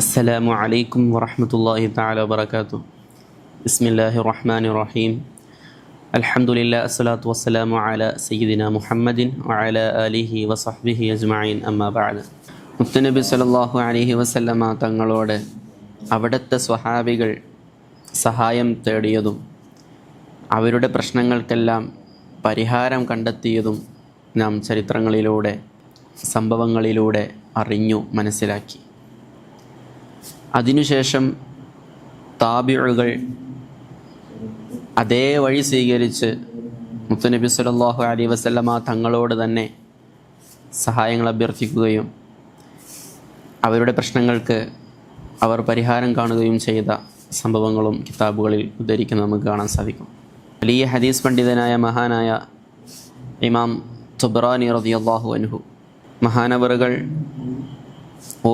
السلام عليكم ورحمة الله تعالى وبركاته. بسم الله الرحمن الرحيم. الحمد لله الصلاة والسلام على سيدنا محمد وعلى آله وصحبه أجمعين أما بعد. മുത്തുനബി സല്ലല്ലാഹു അലൈഹി വസല്ലമ തങ്ങളോട് അവിടുത്തെ സ്വഹാബികൾ സഹായം തേടിയതും അവരുടെ പ്രശ്നങ്ങൾക്കെല്ലാം പരിഹാരം കണ്ടെത്തിയതും നാം ചരിത്രങ്ങളിലൂടെ സംഭവങ്ങളിലൂടെ അറിഞ്ഞു മനസ്സിലാക്കി. അതിനുശേഷം താബിഉകൾ അതേ വഴി സ്വീകരിച്ച് മുത്തുനബി സല്ലല്ലാഹു അലൈഹി വസല്ലമ തങ്ങളോട് തന്നെ സഹായങ്ങൾ അഭ്യർത്ഥിക്കുകയും അവരുടെ പ്രശ്നങ്ങൾക്ക് അവർ പരിഹാരം കാണുകയും ചെയ്ത സംഭവങ്ങളും കിതാബുകളിൽ ഉദ്ധരിക്കുന്നത് നമുക്ക് കാണാൻ സാധിക്കും. വലിയ ഹദീസ് പണ്ഡിതനായ മഹാനായ ഇമാം തുബ്റാനി റളിയല്ലാഹു അൻഹു മഹാനവറുകൾ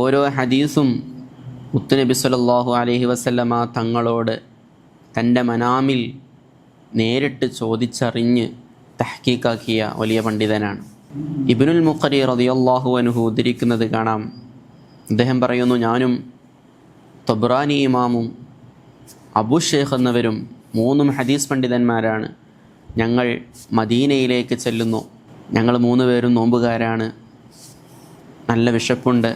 ഓരോ ഹദീസും മുത്തുനബി സല്ലല്ലാഹു അലൈഹി വസല്ലമ തങ്ങളോട് തൻ്റെ മനാമിൽ നേരിട്ട് ചോദിച്ചറിഞ്ഞ് തഹ്കീക്കാക്കിയ വലിയ പണ്ഡിതനാണ്. ഇബ്നുൽ മുഖരി റളിയല്ലാഹു അൻഹു ഉദ്ധരിക്കുന്നത് കാണാം. അദ്ദേഹം പറയുന്നു, ഞാനും തൊബ്രാനി ഇമാമും അബു ഷെയ്ഖ് എന്നവരും മൂന്നും ഹദീസ് പണ്ഡിതന്മാരാണ്. ഞങ്ങൾ മദീനയിലേക്ക് ചെല്ലുന്നു. ഞങ്ങൾ മൂന്ന് പേരും നോമ്പുകാരാണ്. നല്ല വിശപ്പുണ്ട്,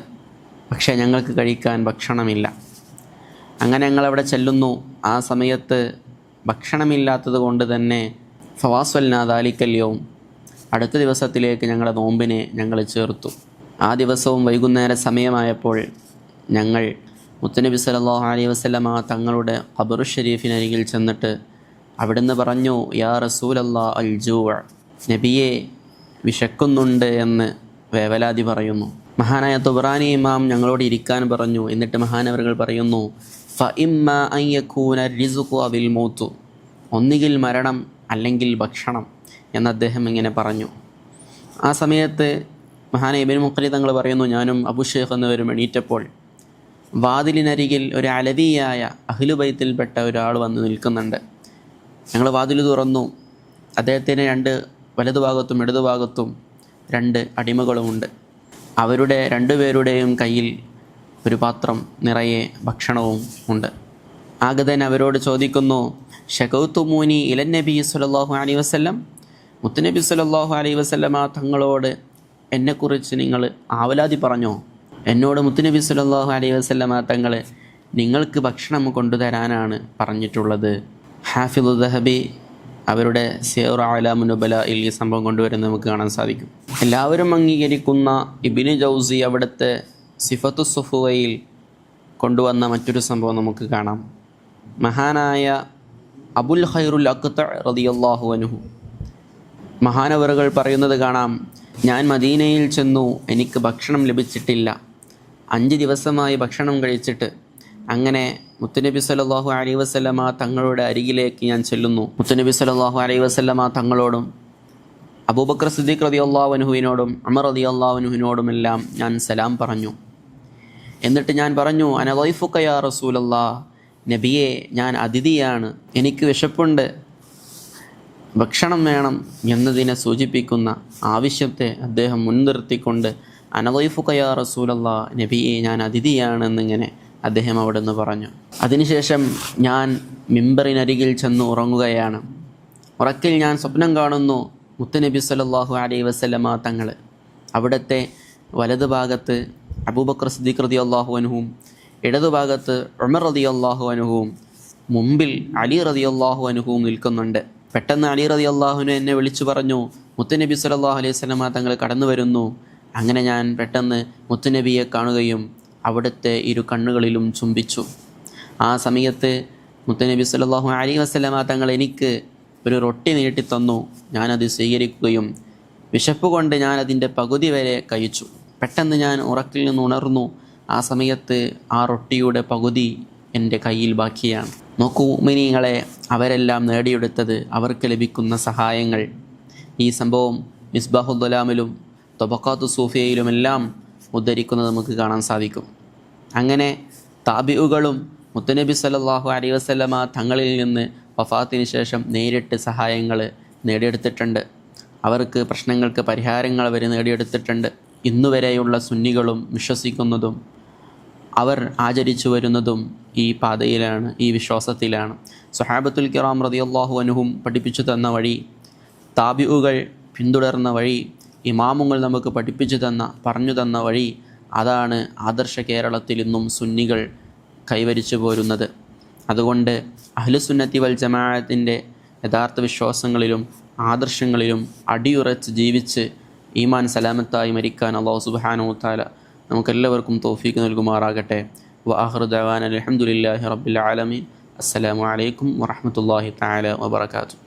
പക്ഷേ ഞങ്ങൾക്ക് കഴിക്കാൻ ഭക്ഷണമില്ല. അങ്ങനെ ഞങ്ങളവിടെ ചെല്ലുന്നു. ആ സമയത്ത് ഭക്ഷണമില്ലാത്തത് കൊണ്ട് തന്നെ ഫവാസ്വൽനാ ദാലിക്കല്യവും അടുത്ത ദിവസത്തിലേക്ക് ഞങ്ങളുടെ നോമ്പിനെ ഞങ്ങൾ ചേർത്തു. ആ ദിവസവും വൈകുന്നേര സമയമായപ്പോൾ ഞങ്ങൾ മുത്തുനബി സല്ലല്ലാഹു അലൈഹി വസല്ലമ തങ്ങളുടെ ഖബറു ഷരീഫിനരികിൽ ചെന്നിട്ട് അവിടുന്ന് പറഞ്ഞു, യാ റസൂലല്ലാഹ് അൽ ജൂഅ, നബിയെ വിശക്കുന്നുണ്ട് എന്ന് വേവലാതി പറയുന്നു. മഹാനായ തുബ്രാനി ഇമാം ഞങ്ങളോട് ഇരിക്കാൻ പറഞ്ഞു. എന്നിട്ട് മഹാനവറുകൾ പറയുന്നു, ഫഇമ്മ അൻ യകൂന റിസ്ഖു അവിൽ മൗതു, ഒന്നുകിൽ മരണം അല്ലെങ്കിൽ ഭക്ഷണം എന്ന് അദ്ദേഹം ഇങ്ങനെ പറഞ്ഞു. ആ സമയത്ത് മഹാനായ ഇബ്നുൽ മുഖരി തങ്ങൾ പറയുന്നു, ഞാനും അബു ഷെയ്ഖ് എന്നിവരും എണീറ്റപ്പോൾ വാതിലിനരികിൽ ഒരു അലവിയായ അഹ്ലുബൈത്തിൽപ്പെട്ട ഒരാൾ വന്ന് നിൽക്കുന്നുണ്ട്. ഞങ്ങൾ വാതിൽ തുറന്നു. അദ്ദേഹത്തിന് വലതുഭാഗത്തും ഇടതുഭാഗത്തും 2 അടിമകളുമുണ്ട്. അവരുടെ 2 പേരുടെയും കയ്യിൽ ഒരു പാത്രം നിറയെ ഭക്ഷണവും ഉണ്ട്. ആഗതൻ അവരോട് ചോദിക്കുന്നു, ശകൗതുമൂനി ഇലൻ നബി സല്ലല്ലാഹു അലൈഹി വസല്ലം, മുത്തുനബി സല്ലല്ലാഹു അലൈഹി വസല്ലമ തങ്ങളോട് എന്നെക്കുറിച്ച് നിങ്ങൾ ആവലാതി പറഞ്ഞോ? എന്നോട് മുത്തുനബി സല്ലല്ലാഹു അലൈഹി വസല്ലമ തങ്ങൾ നിങ്ങൾക്ക് ഭക്ഷണം കൊണ്ടുതരാനാണ് പറഞ്ഞിട്ടുള്ളത്. ഹാഫിദു ദഹബി അവരുടെ സിയർ അഅ്ലാമുൻ നുബലയിൽ ഈ സംഭവം കൊണ്ടുവരുന്നത് നമുക്ക് കാണാൻ സാധിക്കും. എല്ലാവരും അംഗീകരിക്കുന്ന ഇബ്നു ജൗസി അവിടുത്തെ സിഫത്തു സുഫുവയിൽ കൊണ്ടുവന്ന മറ്റൊരു സംഭവം നമുക്ക് കാണാം. മഹാനായ അബുൽ ഖൈറുൽ അഖ്ത റളിയല്ലാഹു അൻഹു മഹാനവറുകൾ പറയുന്നത് കാണാം, ഞാൻ മദീനയിൽ ചെന്നു, എനിക്ക് ഭക്ഷണം ലഭിച്ചിട്ടില്ല. 5 ദിവസമായി ഭക്ഷണം കഴിച്ചിട്ട്. അങ്ങനെ മുത്തുനബി സല്ലല്ലാഹു അലൈഹി വസല്ലമ തങ്ങളുടെ അരികിലേക്ക് ഞാൻ ചെല്ലുന്നു. മുത്തുനബി സല്ലല്ലാഹു അലൈഹി വസല്ലമ തങ്ങളോടും അബൂബക്കർ സിദ്ദീഖ് റളിയല്ലാഹു അൻഹുവിനോടും ഉമർ റളിയല്ലാഹു അൻഹുവിനോടുമെല്ലാം ഞാൻ സലാം പറഞ്ഞു. എന്നിട്ട് ഞാൻ പറഞ്ഞു, അന ദൈഫുക യാ റസൂലല്ലാഹ്, നബിയെ ഞാൻ അതിഥിയാണ്, എനിക്ക് വിശപ്പുണ്ട്, ഭക്ഷണം വേണം എന്നതിനെ സൂചിപ്പിക്കുന്ന ആവശ്യത്തെ അദ്ദേഹം മുൻനിർത്തിക്കൊണ്ട് അന ദൈഫുക യാ റസൂലല്ലാഹ്, നബിയെ ഞാൻ അതിഥിയാണെന്നിങ്ങനെ അദ്ദേഹം അവിടെ നിന്ന് പറഞ്ഞു. അതിനുശേഷം ഞാൻ മിമ്പറിനരികിൽ ചെന്ന് ഉറങ്ങുകയാണ്. ഉറക്കിൽ ഞാൻ സ്വപ്നം കാണുന്നു, മുത്തുനബി സല്ലല്ലാഹു അലൈഹി വസല്ലമ തങ്ങൾ അവിടുത്തെ വലതുഭാഗത്ത് അബൂബക്കർ സിദ്ദീഖ് റളിയല്ലാഹു അൻഹുവും ഇടതുഭാഗത്ത് ഉമർ റളിയല്ലാഹു അൻഹുവും മുമ്പിൽ അലി റളിയല്ലാഹു അൻഹുവും നിൽക്കുന്നുണ്ട്. പെട്ടെന്ന് അലി റളിയല്ലാഹു അൻഹു എന്നെ വിളിച്ചു പറഞ്ഞു, മുത്തുനബി സല്ലല്ലാഹു അലൈഹി വസല്ലമ തങ്ങൾ കടന്നു വരുന്നു. അങ്ങനെ ഞാൻ പെട്ടെന്ന് മുത്തുനബിയെ കാണുകയും അവിടുത്തെ 2 കണ്ണുകളിലും ചുംബിച്ചു. ആ സമയത്ത് മുത്തുനബി സല്ലല്ലാഹു അലൈഹി വസല്ലമ തങ്ങൾ എനിക്ക് ഒരു റൊട്ടി നീട്ടിത്തന്നു. ഞാനത് സ്വീകരിക്കുകയും വിശപ്പ് കൊണ്ട് ഞാൻ അതിൻ്റെ പകുതി വരെ കഴിച്ചു. പെട്ടെന്ന് ഞാൻ ഉറക്കിൽ നിന്ന് ഉണർന്നു. ആ സമയത്ത് ആ റൊട്ടിയുടെ പകുതി എൻ്റെ കയ്യിൽ ബാക്കിയാണ്. നോക്കൂ മുഅ്മിനീങ്ങളെ, അവരെല്ലാം നേടിയെടുത്തത് അവർക്ക് ലഭിക്കുന്ന സഹായങ്ങൾ. ഈ സംഭവം മിസ്ബാഹുൽ ദലാമിലും തൊബഖാത്തു സൂഫിയയിലുമെല്ലാം ഉദ്ധരിക്കുന്നത് നമുക്ക് കാണാൻ സാധിക്കും. അങ്ങനെ താബിഉകളും മുത്തുനബി സല്ലല്ലാഹു അലൈഹി വസല്ലമ തങ്ങളിൽ നിന്ന് വഫാത്തിന് ശേഷം നേരിട്ട് സഹായങ്ങൾ നേടിയെടുത്തിട്ടുണ്ട്. അവർക്ക് പ്രശ്നങ്ങൾക്ക് പരിഹാരങ്ങൾ അവർ നേടിയെടുത്തിട്ടുണ്ട്. ഇന്നുവരെയുള്ള സുന്നികളും വിശ്വസിക്കുന്നതും അവർ ആചരിച്ചു വരുന്നതും ഈ പാതയിലാണ്, ഈ വിശ്വാസത്തിലാണ്. സ്വഹാബത്തുൽ കിറാം റളിയല്ലാഹു അൻഹും പഠിപ്പിച്ചു തന്ന വഴി, താബിഉകൾ പിന്തുടർന്ന വഴി, ഇമാമുകൾ നമുക്ക് പഠിപ്പിച്ചു തന്ന, പറഞ്ഞു തന്ന വഴി, അതാണ് ആദർശ കേരളത്തിൽ ഇന്നും സുന്നികൾ കൈവരിച്ചു പോരുന്നത്. അതുകൊണ്ട് അഹ്ലുസുന്നത്തി വൽ ജമാഅത്തിൻ്റെ യഥാർത്ഥ വിശ്വാസങ്ങളിലും ആദർശങ്ങളിലും അടിയുറച്ച് ജീവിച്ച് ഈമാൻ സലാമത്തായി മരിക്കാൻ അല്ലാഹു സുബ്ഹാനഹു വ തആല നമുക്കെല്ലാവർക്കും തൗഫീഖ് നൽകുമാറാകട്ടെ. വആഖിറു ദഅവാന അൽഹംദുലില്ലാഹി റബ്ബിൽ ആലമീൻ. അസ്സലാമു അലൈക്കും വറഹ്മത്തുള്ളാഹി തആല വബറകാതുഹു.